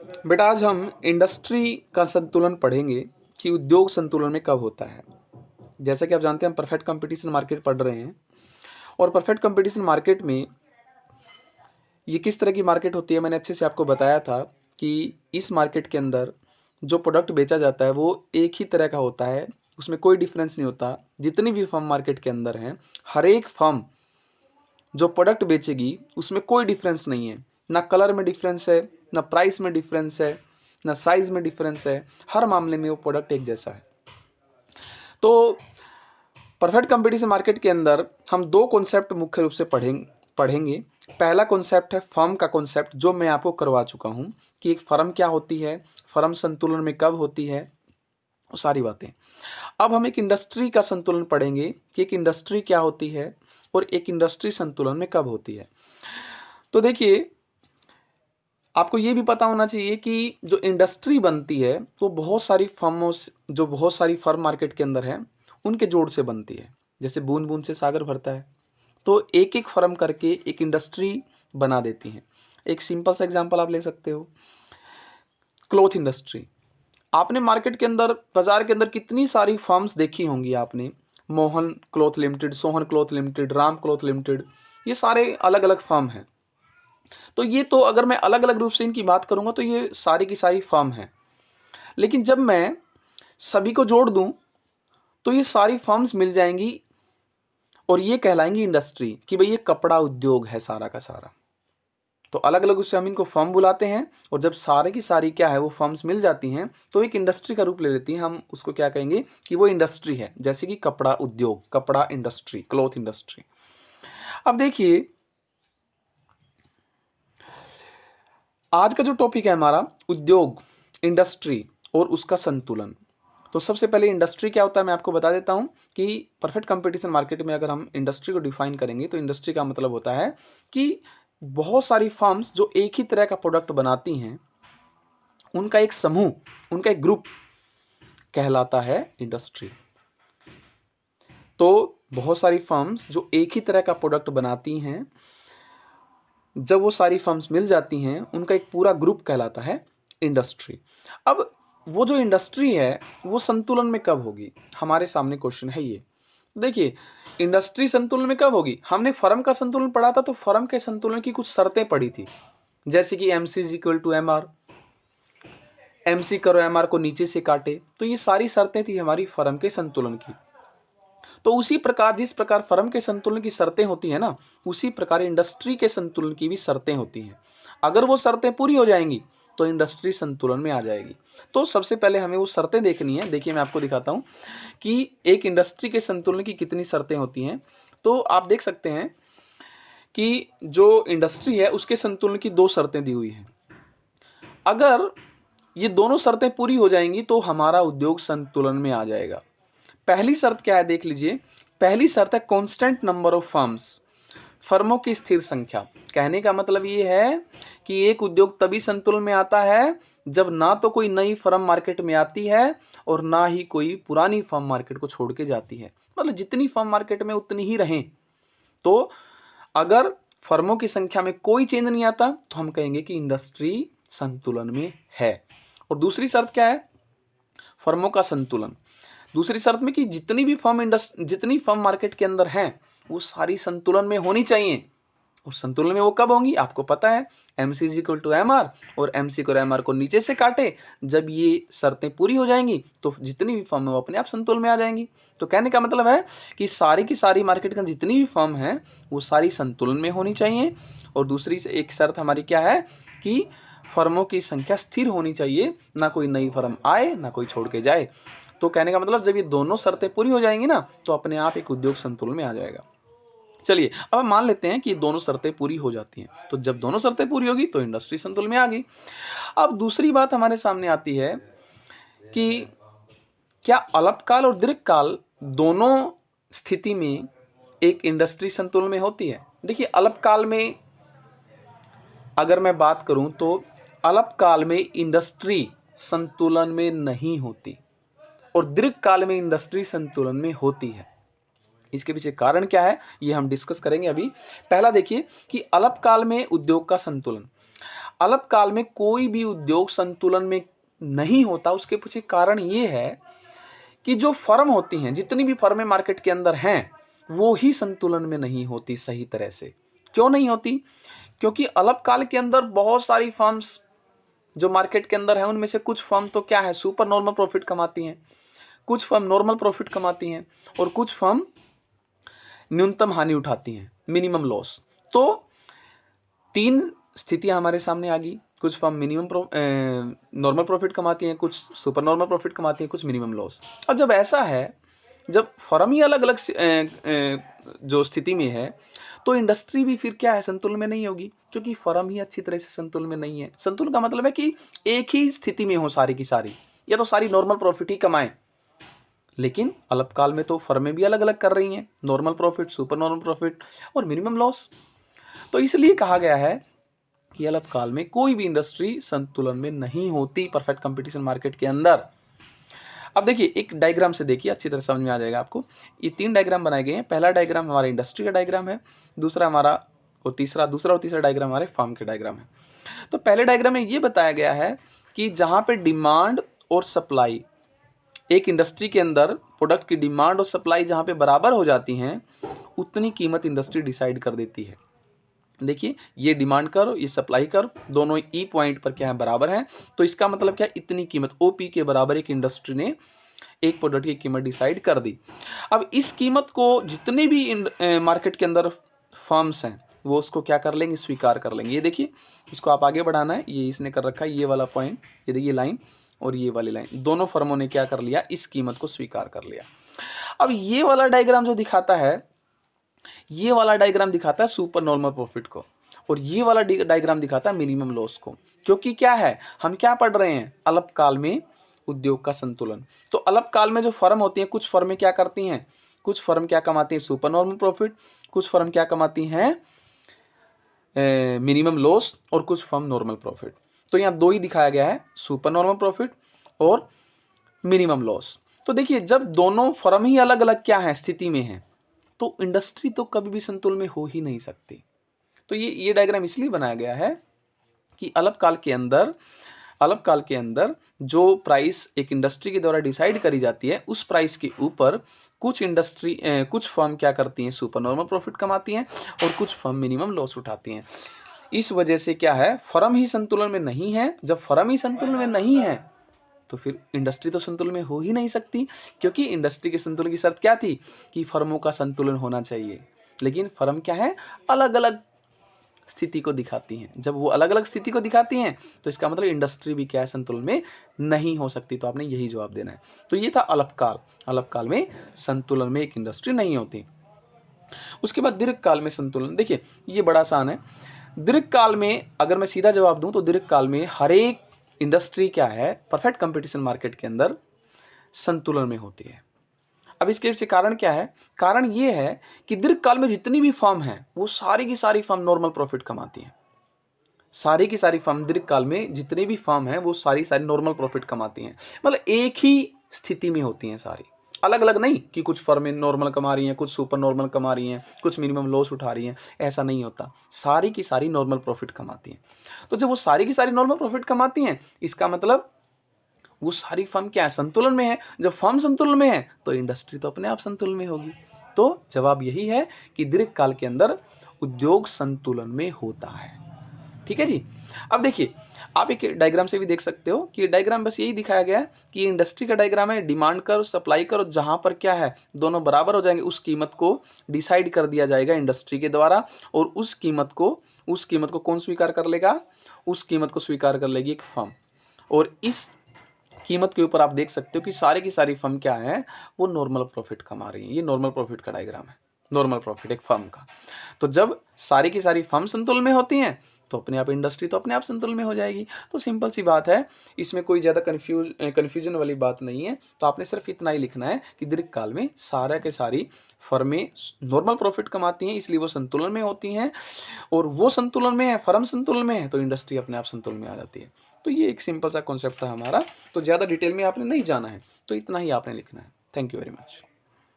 बेटा आज हम इंडस्ट्री का संतुलन पढ़ेंगे कि उद्योग संतुलन में कब होता है। जैसा कि आप जानते हैं हम परफेक्ट कंपटीशन मार्केट पढ़ रहे हैं और परफेक्ट कंपटीशन मार्केट में ये किस तरह की मार्केट होती है मैंने अच्छे से आपको बताया था कि इस मार्केट के अंदर जो प्रोडक्ट बेचा जाता है वो एक ही तरह का होता है, उसमें कोई डिफरेंस नहीं होता। जितनी भी फर्म मार्केट के अंदर हैं, हर एक फर्म जो प्रोडक्ट बेचेगी उसमें कोई डिफरेंस नहीं है, ना कलर में डिफरेंस है, ना प्राइस में डिफरेंस है, ना साइज में डिफरेंस है। हर मामले में वो प्रोडक्ट एक जैसा है। तो परफेक्ट कंपटीशन मार्केट के अंदर हम दो कॉन्सेप्ट मुख्य रूप से पढ़ेंगे। पहला कॉन्सेप्ट है फर्म का कॉन्सेप्ट, जो मैं आपको करवा चुका हूँ कि एक फर्म क्या होती है, फर्म संतुलन में कब होती है, वो सारी बातें। अब हम एक इंडस्ट्री का संतुलन पढ़ेंगे कि एक इंडस्ट्री क्या होती है और एक इंडस्ट्री संतुलन में कब होती है। तो देखिए, आपको ये भी पता होना चाहिए कि जो इंडस्ट्री बनती है वो बहुत सारी फर्मों से, जो बहुत सारी फर्म मार्केट के अंदर है उनके जोड़ से बनती है। जैसे बूंद बूंद से सागर भरता है, तो एक एक फर्म करके एक इंडस्ट्री बना देती हैं। एक सिंपल सा एग्जांपल आप ले सकते हो, क्लॉथ इंडस्ट्री। आपने मार्केट के अंदर, बाजार के अंदर कितनी सारी फर्म्स देखी होंगी आपने। Mohan cloth limited, Sohan cloth limited, Ram cloth limited, ये सारे अलग अलग फर्म हैं। तो ये तो अगर मैं अलग अलग रूप से इनकी बात करूंगा तो ये सारी की सारी फर्म हैं। लेकिन जब मैं सभी को जोड़ दूं तो ये सारी फर्म्स मिल जाएंगी और ये कहलाएंगी इंडस्ट्री, कि भाई ये कपड़ा उद्योग है सारा का सारा। तो अलग अलग रूप से हम इनको फर्म बुलाते हैं और जब सारे की सारी क्या है वो फर्म्स मिल जाती हैं तो एक इंडस्ट्री का रूप ले लेती हैं। हम उसको क्या कहेंगे कि वो इंडस्ट्री है, जैसे कि कपड़ा उद्योग, कपड़ा इंडस्ट्री, क्लॉथ इंडस्ट्री। अब देखिए, आज का जो टॉपिक है हमारा उद्योग, इंडस्ट्री और उसका संतुलन। तो सबसे पहले इंडस्ट्री क्या होता है मैं आपको बता देता हूं कि परफेक्ट कंपटीशन मार्केट में अगर हम इंडस्ट्री को डिफाइन करेंगे तो इंडस्ट्री का मतलब होता है कि बहुत सारी फर्म्स जो एक ही तरह का प्रोडक्ट बनाती हैं, उनका एक समूह, उनका एक ग्रुप कहलाता है इंडस्ट्री। तो बहुत सारी फर्म्स जो एक ही तरह का प्रोडक्ट बनाती हैं, जब वो सारी फर्म्स मिल जाती हैं उनका एक पूरा ग्रुप कहलाता है इंडस्ट्री। अब वो जो इंडस्ट्री है वो संतुलन में कब होगी, हमारे सामने क्वेश्चन है ये। देखिए, इंडस्ट्री संतुलन में कब होगी। हमने फर्म का संतुलन पढ़ा था, तो फर्म के संतुलन की कुछ शर्तें पढ़ी थी, जैसे कि M C is equal to M R, M C करो एम आर को नीचे से काटे। तो ये सारी शर्तें थी हमारी फर्म के संतुलन की। तो उसी प्रकार जिस प्रकार फर्म के संतुलन की शर्तें होती हैं ना, उसी प्रकार इंडस्ट्री के संतुलन की भी शर्तें होती हैं। अगर वो शर्तें पूरी हो जाएंगी तो इंडस्ट्री संतुलन में आ जाएगी। तो सबसे पहले हमें वो शर्तें देखनी है। देखिए, मैं आपको दिखाता हूँ कि एक इंडस्ट्री के संतुलन की कितनी शर्तें होती हैं। तो आप देख सकते हैं कि जो इंडस्ट्री है उसके संतुलन की दो शर्तें दी हुई हैं। अगर ये दोनों शर्तें पूरी हो जाएंगी तो हमारा उद्योग संतुलन में आ जाएगा। पहली शर्त क्या है, देख लीजिए। पहली शर्त है कांस्टेंट नंबर ऑफ फर्म्स, फर्मों की स्थिर संख्या। कहने का मतलब ये है कि एक उद्योग तभी संतुलन में आता है जब ना तो कोई नई फर्म मार्केट में आती है और ना ही कोई पुरानी फर्म मार्केट को छोड़ के जाती है। मतलब जितनी फर्म मार्केट में उतनी ही रहें। तो अगर फर्मों की संख्या में कोई चेंज नहीं आता तो हम कहेंगे कि इंडस्ट्री संतुलन में है। और दूसरी शर्त क्या है, फर्मों का संतुलन। दूसरी शर्त में कि जितनी फर्म मार्केट के अंदर हैं वो सारी संतुलन में होनी चाहिए। और संतुलन में वो कब होंगी, आपको पता है, M C is equal to M R, और एम सी को एम आर को नीचे से काटे। जब ये शर्तें पूरी हो जाएंगी तो जितनी भी फर्म है वो अपने आप संतुलन में आ जाएंगी। तो कहने का मतलब है कि सारी की सारी मार्केट का जितनी भी फर्म है वो सारी संतुलन में होनी चाहिए। और दूसरी एक शर्त हमारी क्या है कि फर्मों की संख्या स्थिर होनी चाहिए, ना कोई नई फर्म आए ना कोई छोड़ के जाए। तो कहने का मतलब जब ये दोनों शर्तें पूरी हो जाएंगी ना तो अपने आप एक उद्योग संतुलन में आ जाएगा। चलिए, अब हम मान लेते हैं कि ये दोनों शर्तें पूरी हो जाती हैं। तो जब दोनों शर्तें पूरी होगी तो इंडस्ट्री संतुलन में आ गई। अब दूसरी बात हमारे सामने आती है कि क्या अल्पकाल और दीर्घकाल दोनों स्थिति में एक इंडस्ट्री संतुलन में होती है। देखिए, अल्पकाल में अगर मैं बात करूं तो अल्पकाल में इंडस्ट्री संतुलन में नहीं होती और दीर्घकाल में इंडस्ट्री संतुलन में होती है। इसके पीछे कारण क्या है ये हम डिस्कस करेंगे अभी। पहला देखिए कि अल्पकाल में उद्योग का संतुलन। अल्पकाल में कोई भी उद्योग संतुलन में नहीं होता, उसके पीछे कारण ये है कि जो फर्म होती हैं, जितनी भी फर्में मार्केट के अंदर हैं, वो ही संतुलन में नहीं होती सही तरह से। क्यों नहीं होती? क्योंकि अल्पकाल के अंदर बहुत सारी फर्म्स जो मार्केट के अंदर है, उनमें से कुछ फर्म तो क्या है, सुपर नॉर्मल प्रॉफिट कमाती हैं, कुछ फर्म नॉर्मल प्रॉफिट कमाती हैं, और कुछ फर्म न्यूनतम हानि उठाती हैं, मिनिमम लॉस। तो 3 स्थितियां हमारे सामने आ गई। कुछ फर्म नॉर्मल प्रॉफिट कमाती हैं, कुछ सुपर नॉर्मल प्रॉफिट कमाती हैं, कुछ मिनिमम लॉस। और जब ऐसा है, जब फर्म ही अलग अलग जो स्थिति में है, तो इंडस्ट्री भी फिर क्या है, संतुलन में नहीं होगी, क्योंकि फर्म ही अच्छी तरह से संतुलन में नहीं है। संतुलन का मतलब है कि एक ही स्थिति में हो सारी की सारी, या तो सारी नॉर्मल प्रॉफिट ही कमाएं। लेकिन अल्पकाल में तो फर्में भी अलग अलग कर रही हैं, normal profit, super normal profit और मिनिमम लॉस। तो इसलिए कहा गया है कि अल्पकाल में कोई भी इंडस्ट्री संतुलन में नहीं होती परफेक्ट कंपटीशन मार्केट के अंदर। अब देखिए, एक डायग्राम से देखिए, अच्छी तरह समझ में आ जाएगा आपको। ये 3 डायग्राम बनाए गए हैं। पहला डायग्राम हमारा इंडस्ट्री का डायग्राम है, दूसरा और तीसरा डायग्राम हमारे फार्म के डायग्राम है। तो पहले डायग्राम में ये बताया गया है कि जहाँ पे डिमांड और सप्लाई, एक इंडस्ट्री के अंदर प्रोडक्ट की डिमांड और सप्लाई जहाँ पे बराबर हो जाती हैं, उतनी कीमत इंडस्ट्री डिसाइड कर देती है। देखिए, ये डिमांड कर्व, ये सप्लाई कर्व, दोनों ई पॉइंट पर क्या है, बराबर है। तो इसका मतलब क्या, इतनी कीमत ओपी के बराबर एक इंडस्ट्री ने एक प्रोडक्ट की कीमत डिसाइड कर दी। अब इस कीमत को जितने भी मार्केट के अंदर फर्म्स हैं, वो उसको क्या कर लेंगे, स्वीकार कर लेंगे। ये देखिए, इसको आप आगे बढ़ाना है, ये इसने कर रखा है, ये वाला पॉइंट, ये देखिए लाइन और ये वाली लाइन, दोनों फर्मों ने क्या कर लिया, इस कीमत को स्वीकार कर लिया। अब ये वाला डायग्राम जो दिखाता है, ये वाला डायग्राम दिखाता है सुपर नॉर्मल प्रॉफिट को, और ये वाला डायग्राम दिखाता है मिनिमम लॉस को। क्योंकि क्या है, हम क्या पढ़ रहे हैं, अल्पकाल में उद्योग का संतुलन। तो अल्पकाल में जो फर्म होती हैं, कुछ फर्में क्या करती हैं, कुछ फर्म क्या कमाती हैं, सुपर नॉर्मल प्रॉफिट, कुछ फर्म क्या कमाती हैं, मिनिमम लॉस, और कुछ फर्म नॉर्मल प्रॉफिट। तो यहाँ 2 ही दिखाया गया है, सुपर नॉर्मल प्रॉफिट और मिनिमम लॉस। तो देखिए, जब दोनों फर्म ही अलग अलग क्या है, स्थिति में है, तो इंडस्ट्री तो कभी भी संतुलन में हो ही नहीं सकती। तो ये डायग्राम इसलिए बनाया गया है कि अल्पकाल के अंदर जो प्राइस एक इंडस्ट्री के द्वारा डिसाइड करी जाती है, उस प्राइस के ऊपर कुछ फर्म क्या करती हैं, सुपर नॉर्मल प्रॉफिट कमाती हैं, और कुछ फर्म मिनिमम लॉस उठाती हैं। इस वजह से क्या है, फर्म ही संतुलन में नहीं है। जब फर्म ही संतुलन में नहीं है, तो फिर इंडस्ट्री तो संतुलन में हो ही नहीं सकती, क्योंकि इंडस्ट्री के संतुलन की शर्त क्या थी, कि फर्मों का संतुलन होना चाहिए। लेकिन फर्म क्या है, अलग अलग स्थिति को दिखाती हैं। जब वो अलग अलग स्थिति को दिखाती हैं, तो इसका मतलब इंडस्ट्री भी क्या है, संतुलन में नहीं हो सकती। तो आपने यही जवाब देना है। तो ये था अल्पकाल में संतुलन में एक इंडस्ट्री नहीं होती। उसके बाद दीर्घकाल में संतुलन। देखिए, ये बड़ा आसान है। दीर्घकाल में अगर मैं सीधा जवाब दूं, तो दीर्घकाल में हर एक इंडस्ट्री क्या है, परफेक्ट कंपटीशन मार्केट के अंदर संतुलन में होती है। अब इसके पीछे कारण क्या है, कारण ये है कि दीर्घकाल में जितनी भी फर्म है, वो सारी की सारी फर्म नॉर्मल प्रॉफिट कमाती हैं। सारी की सारी फर्म दीर्घकाल में जितनी भी फर्म है, वो सारी नॉर्मल प्रॉफिट कमाती हैं। मतलब एक ही स्थिति में होती हैं सारी, अलग अलग नहीं कि कुछ फर्में नॉर्मल कमा रही हैं, कुछ सुपर नॉर्मल कमा रही हैं, कुछ मिनिमम लॉस उठा रही हैं। ऐसा नहीं होता, सारी की सारी नॉर्मल प्रॉफिट कमाती हैं। तो जब वो सारी की सारी नॉर्मल प्रॉफिट कमाती हैं, इसका मतलब वो सारी फर्म क्या है, संतुलन में है। जब फर्म संतुलन में है, तो इंडस्ट्री तो अपने आप संतुलन में होगी। तो जवाब यही है कि दीर्घकाल के अंदर उद्योग संतुलन में होता है। ठीक है जी। अब देखिए, आप एक डायग्राम से भी देख सकते हो कि डायग्राम बस यही दिखाया गया है कि इंडस्ट्री का डायग्राम है, डिमांड कर्व, सप्लाई कर्व, जहां पर क्या है, दोनों बराबर हो जाएंगे, उस कीमत को डिसाइड कर दिया जाएगा इंडस्ट्री के द्वारा। और उस कीमत को कौन स्वीकार कर लेगा, उस कीमत को स्वीकार कर लेगी एक फर्म। और इस कीमत के ऊपर आप देख सकते हो कि सारी की सारी फर्म क्या है, वो नॉर्मल प्रॉफिट कमा रही है। ये नॉर्मल प्रॉफिट का डायग्राम है, नॉर्मल प्रॉफिट एक फर्म का। तो जब सारी की सारी फर्म संतुलन में होती हैं, तो अपने आप इंडस्ट्री तो अपने आप संतुलन में हो जाएगी। तो सिंपल सी बात है, इसमें कोई ज़्यादा कन्फ्यूजन वाली बात नहीं है। तो आपने सिर्फ इतना ही लिखना है कि दीर्घकाल में सारा के सारी फर्में नॉर्मल प्रॉफिट कमाती हैं, इसलिए वो संतुलन में होती हैं। और वो संतुलन में है, फर्म संतुलन में है, तो इंडस्ट्री अपने आप संतुलन में आ जाती है। तो ये एक सिंपल सा कॉन्सेप्ट था हमारा। तो ज़्यादा डिटेल में आपने नहीं जाना है, तो इतना ही आपने लिखना है। Thank you very much.